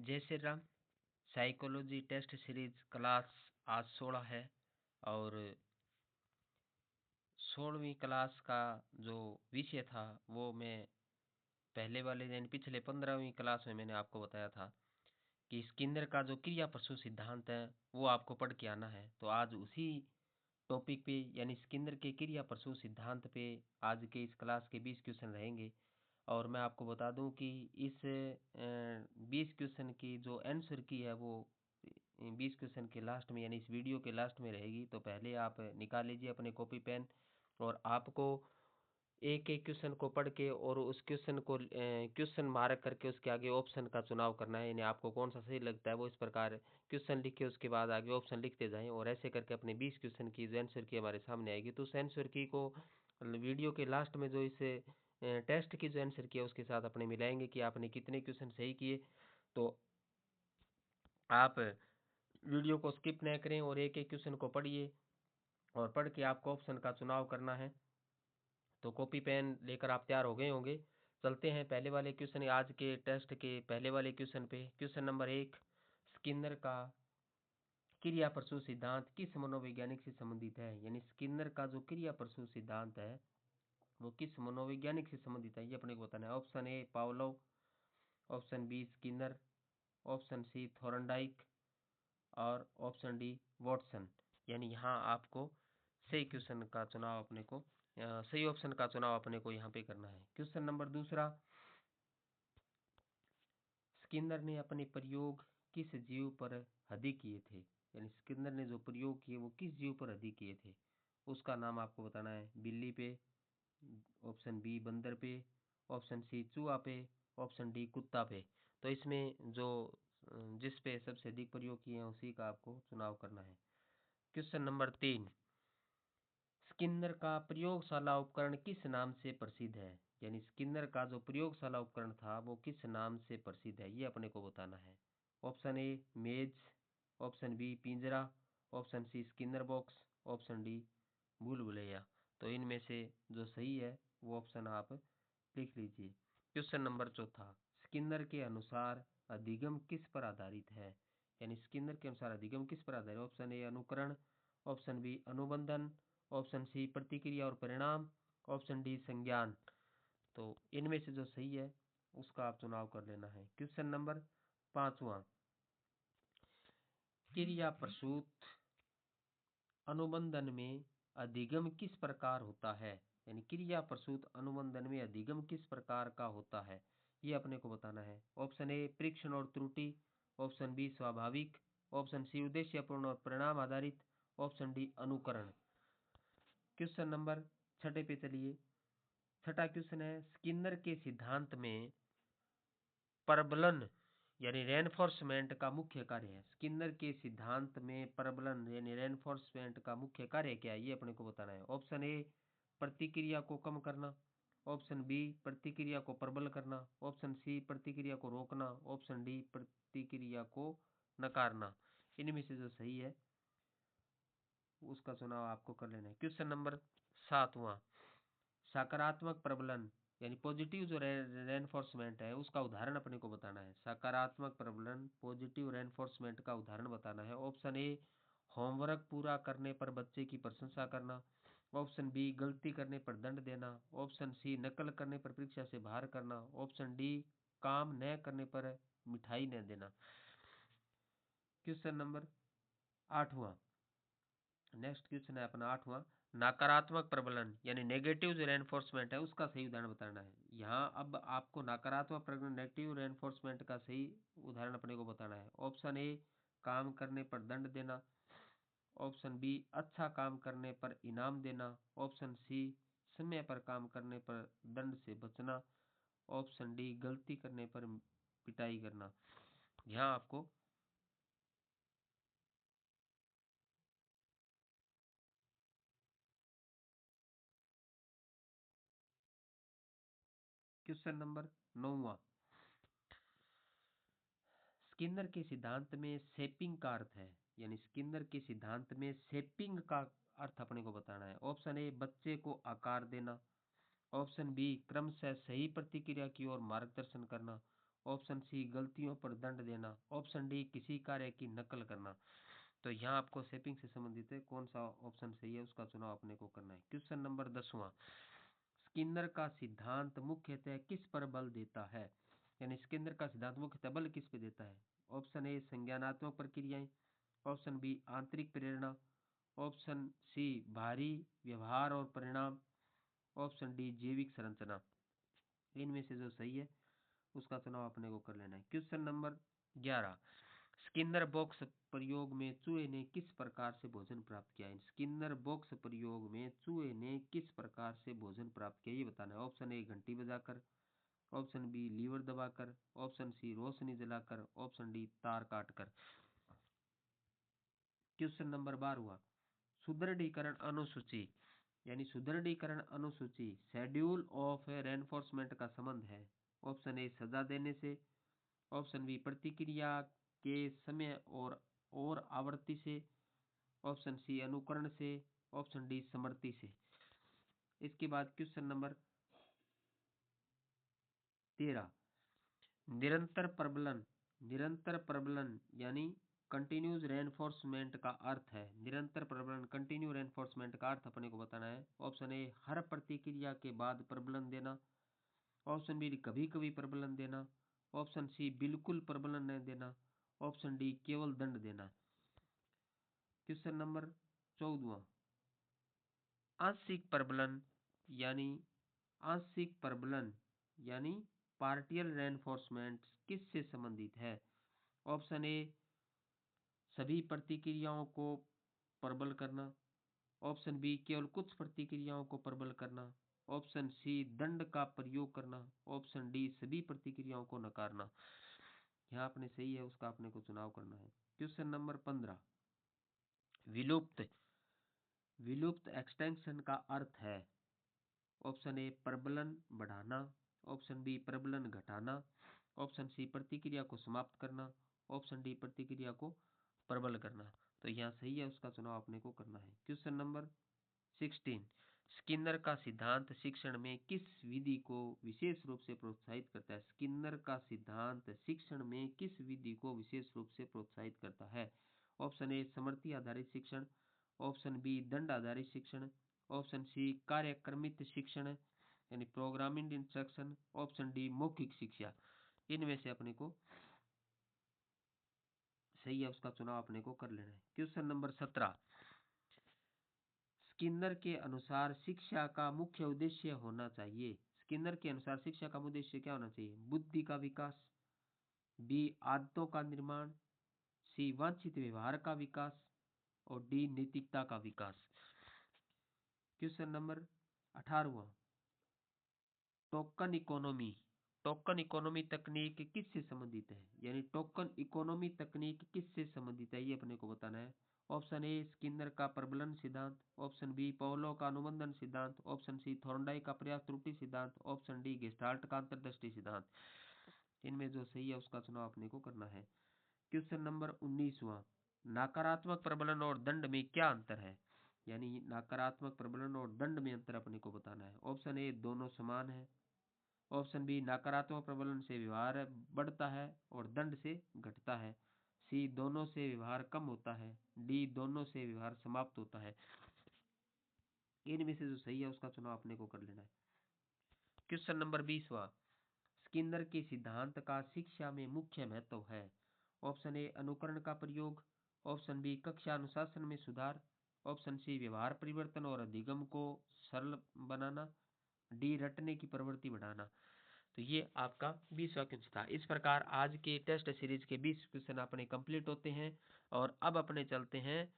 जय Shri Ram. Psychology test series class आज 16 है और 16वीं क्लास का जो विषय था वो मैं पहले वाले यानी पिछले 15वीं क्लास में मैंने आपको बताया था कि स्किनर का जो क्रिया प्रसूत सिद्धांत है वो आपको पढ़ के आना है। तो आज उसी टॉपिक पे यानी स्किनर के क्रिया प्रसूत सिद्धांत पे आज के इस क्लास के 20 क्वेश्चन रहेंगे। और मैं आपको बता दूं कि इस 20 क्वेश्चन की जो आंसर की है वो 20 क्वेश्चन के लास्ट में यानी इस वीडियो के लास्ट में रहेगी। तो पहले आप निकाल लीजिए अपने कॉपी पेन और आपको एक एक क्वेश्चन को पढ़ के और उस क्वेश्चन को क्वेश्चन मार्क करके उसके आगे ऑप्शन का चुनाव करना है। यानी आपको कौन सा सही लगता है वो इस प्रकार क्वेश्चन लिख के उसके बाद आगे ऑप्शन लिखते जाएं और ऐसे करके अपने 20 क्वेश्चन की जो आंसर की हमारे सामने आएगी तो उस आंसर की को वीडियो के लास्ट में जो इस टेस्ट की जो आंसर किया उसके साथ अपने मिलाएंगे कि आपने कितने क्वेश्चन सही किए। तो आप वीडियो को स्किप न करें और एक एक क्वेश्चन को पढ़िए और पढ़ के आपको ऑप्शन का चुनाव करना है। तो कॉपी पेन लेकर आप तैयार हो गए होंगे। चलते हैं पहले वाले क्वेश्चन आज के टेस्ट के पहले वाले क्वेश्चन पे। क्वेश्चन नंबर 1, स्किनर का क्रिया प्रसूत सिद्धांत किस मनोवैज्ञानिक से संबंधित है। यानी स्किनर का जो क्रिया प्रसूत सिद्धांत है वो किस मनोवैज्ञानिक से संबंधित है ये अपने को बताना है। Option A Pavlov, option B Skinner, option C Thorndike और ऑप्शन डी वॉटसन। यानी यहाँ आपको सही क्वेश्चन का चुनाव अपने को सही ऑप्शन का चुनाव अपने को यहाँ पे करना है। क्वेश्चन नंबर 2, स्किनर ने अपने प्रयोग किस जीव पर अधिक किए थे। यानी स्किनर ने जो प्रयोग किए वो किस जीव पर अधिक किए थे उसका नाम आपको बताना है। बिल्ली पे, ऑप्शन बी बंदर पे, ऑप्शन सी चूहा पे, ऑप्शन डी कुत्ता पे। तो इसमें जो जिस पे सबसे अधिक प्रयोग किए हैं उसी का आपको चुनाव करना है। क्वेश्चन नंबर 3, स्किनर का प्रयोगशाला उपकरण किस नाम से प्रसिद्ध है। यानी स्किनर का जो प्रयोगशाला उपकरण था वो किस नाम से प्रसिद्ध है ये अपने को बताना है। Option A maze, option B पिंजरा, option C Skinner box, option D भूल भुलैया। तो इनमें से जो सही है वो ऑप्शन आप लिख लीजिए। क्वेश्चन नंबर 4, स्किनर के अनुसार अधिगम किस पर आधारित है। यानी स्किनर के अनुसार अधिगम किस पर आधारित है। ऑप्शन ए अनुकरण, ऑप्शन बी अनुबंधन, ऑप्शन सी प्रतिक्रिया और परिणाम, ऑप्शन डी संज्ञान। तो इनमें से जो सही है उसका आप चुनाव कर लेना है। क्वेश्चन नंबर 5, क्रिया प्रसूत अनुबंधन में अधिगम किस प्रकार होता है। यानी क्रिया प्रसूत अनुबंधन में अधिगम किस प्रकार का होता है ये अपने को बताना है। ऑप्शन ए परीक्षण और त्रुटि, ऑप्शन बी स्वाभाविक, ऑप्शन सी उद्देश्यपूर्ण और परिणाम आधारित, ऑप्शन डी अनुकरण। क्वेश्चन नंबर 6 पे चलिए। 6 क्वेश्चन है, स्किनर के सिद्धांत में प्रबलन यानी रेनफोर्समेंट का मुख्य कार्य है। स्किनर के सिद्धांत में प्रबलन यानी रेनफोर्समेंट का मुख्य कार्य क्या है ये अपने को बताना है। ऑप्शन ए प्रतिक्रिया को कम करना, ऑप्शन बी प्रतिक्रिया को प्रबल करना, ऑप्शन सी प्रतिक्रिया को रोकना, ऑप्शन डी प्रतिक्रिया को नकारना। इनमें से जो सही है उसका चुनाव आपको कर लेना है। क्वेश्चन नंबर 7, सकारात्मक प्रबलन यानी पॉजिटिव जो रेनफोर्समेंट है उसका उदाहरण अपने को बताना है। सकारात्मक प्रबलन पॉजिटिव रेनफोर्समेंट का उदाहरण बताना है। ऑप्शन ए होमवर्क पूरा करने पर बच्चे की प्रशंसा करना, ऑप्शन बी गलती करने पर दंड देना, ऑप्शन सी नकल करने पर परीक्षा से बाहर करना, ऑप्शन डी काम न करने पर मिठाई न देना। क्वेश्चन नंबर 8, नेक्स्ट क्वेश्चन है अपना 8वां, नकारात्मक प्रबलन यानी नेगेटिव जो रेनफोर्समेंट है उसका सही उदाहरण बताना है। यहाँ अब आपको नकारात्मक प्रबलन नेगेटिव रेनफोर्समेंट का सही उदाहरण अपने को बताना है। ऑप्शन ए काम करने पर दंड देना, ऑप्शन बी अच्छा काम करने पर इनाम देना, ऑप्शन सी समय पर काम करने पर दंड से बचना, ऑप्शन डी गलती करने पर पिटाई करना। यहाँ आपको क्वेश्चन नंबर 9, स्किनर के सिद्धांत में शेपिंग का अर्थ है। यानी स्किनर के सिद्धांत में शेपिंग का अर्थ अपने को बताना है। ऑप्शन ए बच्चे को आकार देना, ऑप्शन बी क्रमशः सही प्रतिक्रिया की ओर मार्गदर्शन करना, ऑप्शन सी गलतियों पर दंड देना, ऑप्शन डी किसी कार्य की नकल करना। तो यहाँ आपको शेपिंग से संबंधित है, कौन सा ऑप्शन सही है उसका चुनाव अपने को करना है। क्वेश्चन नंबर 10वां, स्किनर का सिद्धांत मुख्यतः किस पर बल देता है, यानी स्किनर का सिद्धांत मुख्यतः बल किस पे देता है। ऑप्शन ए संज्ञानात्मक प्रक्रियाएं, ऑप्शन बी आंतरिक प्रेरणा, ऑप्शन सी बाहरी व्यवहार और परिणाम, ऑप्शन डी जैविक संरचना। इनमें से जो सही है उसका चुनाव अपने को कर लेना है। क्वेश्चन नंबर 11, स्किनर बॉक्स प्रयोग में चूहे ने किस प्रकार से भोजन प्राप्त किया है। स्किनर बॉक्स प्रयोग में चूहे ने किस प्रकार से भोजन प्राप्त किया ये बताना है। ऑप्शन ए घंटी बजाकर, ऑप्शन बी लीवर दबाकर, ऑप्शन सी रोशनी जलाकर, ऑप्शन डी तार काटकर। क्वेश्चन नंबर 12, सुदृढ़ीकरण अनुसूची, यानी सुदृढ़ीकरण अनुसूची शेड्यूल ऑफ रेनफोर्समेंट का संबंध है। ऑप्शन ए सजा देने से, ऑप्शन बी प्रतिक्रिया के समय और आवृत्ति से, ऑप्शन सी अनुकरण से, ऑप्शन डी समृद्धि से। इसके बाद क्वेश्चन नंबर 13, निरंतर प्रबलन यानी कंटिन्यूस रेनफोर्समेंट का अर्थ है। निरंतर प्रबलन कंटिन्यू रेनफोर्समेंट का अर्थ अपने को बताना है। ऑप्शन ए हर प्रतिक्रिया के बाद प्रबलन देना, ऑप्शन बी कभी कभी प्रबलन देना, ऑप्शन सी बिल्कुल प्रबलन न देना, ऑप्शन डी केवल दंड देना। क्वेश्चन नंबर 14, आंशिक प्रबलन यानी पार्शियल रेनफोर्समेंट किससे संबंधित है। ऑप्शन ए सभी प्रतिक्रियाओं को प्रबल करना, ऑप्शन बी केवल कुछ प्रतिक्रियाओं को प्रबल करना, ऑप्शन सी दंड का प्रयोग करना, ऑप्शन डी सभी प्रतिक्रियाओं को नकारना। यहाँ आपने सही है उसका अपने को चुनाव करना है। क्वेश्चन नंबर 15, विलुप्त एक्सटेंशन का अर्थ है। ऑप्शन ए प्रबलन बढ़ाना, ऑप्शन बी प्रबलन घटाना, ऑप्शन सी प्रतिक्रिया को समाप्त करना, ऑप्शन डी प्रतिक्रिया को प्रबल करना। तो यहाँ सही है उसका चुनाव अपने को करना है। क्वेश्चन नंबर 16, स्किनर का सिद्धांत शिक्षण में किस विधि को विशेष रूप से प्रोत्साहित करता है। स्किनर का सिद्धांत शिक्षण में किस विधि को विशेष रूप से प्रोत्साहित करता है। ऑप्शन ए समृद्धि आधारित शिक्षण, ऑप्शन बी दंड आधारित शिक्षण, ऑप्शन सी कार्यक्रमित शिक्षण यानी प्रोग्रामिंग इंस्ट्रक्शन, ऑप्शन डी मौखिक शिक्षा। इनमें से अपने को सही है उसका चुनाव अपने को कर लेना है। क्वेश्चन नंबर 17, स्किनर के अनुसार शिक्षा का मुख्य उद्देश्य होना चाहिए। स्किनर के अनुसार शिक्षा का उद्देश्य क्या होना चाहिए। बुद्धि का विकास, बी आदतों का निर्माण, सी वांछित व्यवहार का विकास और डी नैतिकता का विकास। क्वेश्चन नंबर 18, टोकन इकोनॉमी तकनीक किससे संबंधित है, यानी टोकन इकोनॉमी तकनीक किससे संबंधित है ये अपने को बताना है। ऑप्शन ए स्किनर का प्रबलन सिद्धांत, ऑप्शन बी पाउलो का अनुबंधन सिद्धांत, ऑप्शन सी थॉर्नडाइक का प्रयास त्रुटि सिद्धांत, ऑप्शन डी गेस्टाल्ट का अंतर्दृष्टि सिद्धांत। इनमें जो सही है उसका चुनाव अपने को करना है। क्वेश्चन नंबर 19वां, नकारात्मक प्रबलन और दंड में क्या अंतर है, यानी नकारात्मक प्रबलन और दंड में अंतर अपने को बताना है। ऑप्शन ए दोनों समान है, ऑप्शन बी नकारात्मक प्रबलन से व्यवहार बढ़ता है और दंड से घटता है, सी दोनों से व्यवहार कम होता है, डी दोनों से व्यवहार समाप्त होता है। इनमें से जो सही है उसका चुनाव अपने को कर लेना है। क्वेश्चन नंबर 20वां, स्किनर के सिद्धांत का शिक्षा में मुख्य महत्व है। ऑप्शन ए अनुकरण का प्रयोग, ऑप्शन बी कक्षा अनुशासन में सुधार, ऑप्शन सी व्यवहार परिवर्तन और अधिगम को सरल बनाना, डी रटने की प्रवृत्ति बढ़ाना। तो ये आपका 20वां क्वेश्चन था। इस प्रकार आज के टेस्ट सीरीज के 20 क्वेश्चन अपने कंप्लीट होते हैं और अब अपने चलते हैं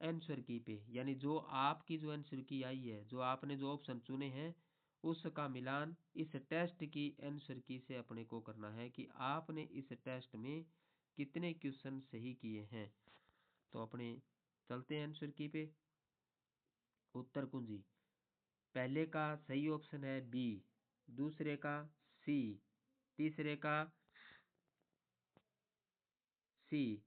आंसर की पे, यानी जो आपकी जो आंसर की आई है, जो आपने जो ऑप्शन चुने हैं उसका मिलान इस टेस्ट की आंसर की से अपने को करना है कि आपने इस टेस्ट में कितने क्वेश्चन सही किए हैं। तो अपने चलते हैं आंसर की पे। उत्तर कुंजी, पहले का सही ऑप्शन है बी, दूसरे का सी, तीसरे का सी,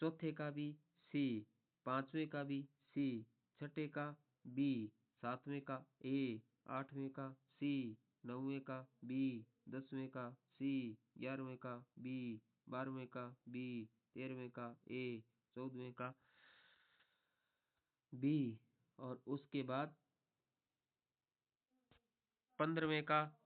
चौथे का भी सी, पांचवें का भी सी, छठे का बी, सातवें का ए, आठवें का सी, नौवें का बी, 10वें का सी। सी, 11वें का बी, 12वें का बी, 13वें का ए, 14वें का बी, और उसके बाद 15वें का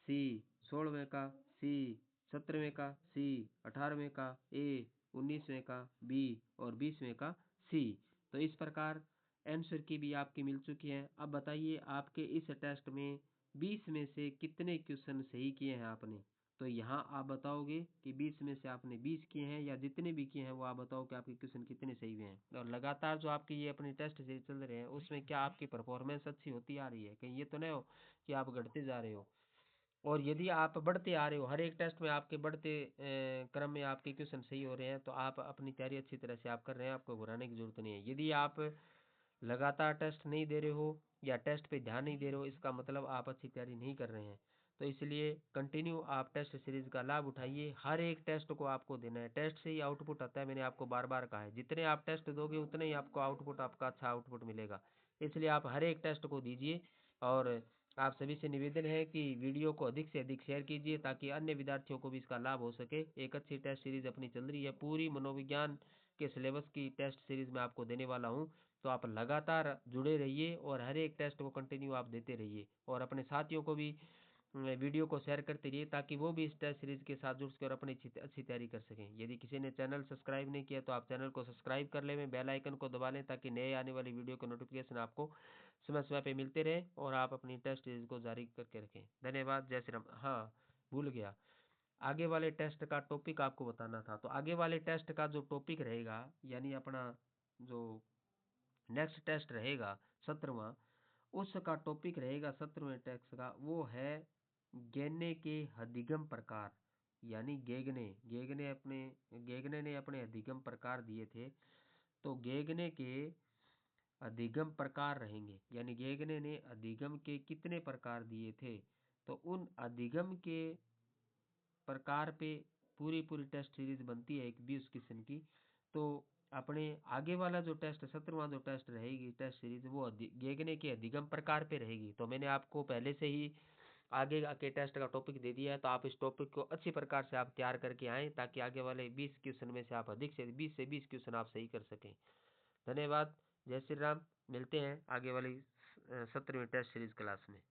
सी, 16वें का सी, 17वें का सी, 18वें का ए, 19वें का बी और 20वें का सी। तो इस प्रकार आंसर की भी आपकी मिल चुकी है। अब बताइए आपके इस टेस्ट में 20 में से कितने क्वेश्चन सही किए हैं आपने। तो यहाँ आप बताओगे कि 20 में से आपने 20 किए हैं, या जितने भी किए हैं वो आप बताओ कि आपके क्वेश्चन कितने सही हुए हैं। और लगातार जो आपके ये अपने टेस्ट सीरीज चल रहे हैं उसमें क्या आपकी परफॉर्मेंस अच्छी होती आ रही है, कहीं ये तो नहीं हो कि आप घटते जा रहे हो। और यदि आप बढ़ते आ रहे हो, हर एक टेस्ट में आपके बढ़ते क्रम में आपके क्वेश्चन सही हो रहे हैं, तो आप अपनी तैयारी अच्छी तरह से आप कर रहे हैं, आपको घबराने की जरूरत नहीं है। यदि आप लगातार टेस्ट नहीं दे रहे हो या टेस्ट पे ध्यान नहीं दे रहे हो, इसका मतलब आप अच्छी तैयारी नहीं कर रहे हैं। तो इसलिए कंटिन्यू आप टेस्ट सीरीज का लाभ उठाइए। हर एक टेस्ट को आपको देना है, टेस्ट से ही आउटपुट आता है, मैंने आपको बार बार कहा है। जितने आप टेस्ट दोगे उतने ही आपको आउटपुट, आपका अच्छा आउटपुट मिलेगा। इसलिए आप हर एक टेस्ट को दीजिए। और आप सभी से निवेदन है कि वीडियो को अधिक से अधिक शेयर कीजिए ताकि अन्य विद्यार्थियों को भी इसका लाभ हो सके। एक अच्छी टेस्ट सीरीज अपनी चल रही है, पूरी मनोविज्ञान के सिलेबस की टेस्ट सीरीज में आपको देने वाला हूँ। तो आप लगातार जुड़े रहिए और हर एक टेस्ट को कंटिन्यू आप देते रहिए, और अपने साथियों को भी वीडियो को शेयर करते रहिए ताकि वो भी इस टेस्ट सीरीज के साथ जुड़ सके और अपनी अच्छी तैयारी कर सकें। यदि किसी ने चैनल सब्सक्राइब नहीं किया तो आप चैनल को सब्सक्राइब कर लें, बेल आइकन को दबा लें ताकि नए आने वाली वीडियो के नोटिफिकेशन आपको समय समय पे मिलते रहे और आप अपनी टेस्ट सीरीज को जारी करके रखें। धन्यवाद। जय श्री राम। हाँ, भूल गया, आगे वाले टेस्ट का टॉपिक आपको बताना था। तो आगे वाले टेस्ट का जो टॉपिक रहेगा, यानी अपना जो नेक्स्ट टेस्ट रहेगा 17वां, उसका टॉपिक रहेगा 17वें टेस्ट का, वो है गेने के अधिगम प्रकार। यानी गेगने ने अपने अधिगम प्रकार दिए थे। तो गेगने के अधिगम प्रकार रहेंगे, यानी गेगने ने अधिगम के कितने प्रकार दिए थे, तो उन अधिगम के प्रकार पे पूरी पूरी टेस्ट सीरीज बनती है एक 20 क्वेश्चन की। तो अपने आगे वाला जो टेस्ट 17वां जो टेस्ट रहेगी टेस्ट सीरीज, वो गेगने के अधिगम प्रकार पे रहेगी। तो मैंने आपको पहले से ही आगे के टेस्ट का टॉपिक दे दिया है, तो आप इस टॉपिक को अच्छी प्रकार से आप तैयार करके आएँ ताकि आगे वाले 20 क्वेश्चन में से आप अधिक से 20 क्वेश्चन आप सही कर सकें। धन्यवाद। जय श्री राम। मिलते हैं आगे वाली 17वीं टेस्ट सीरीज क्लास में।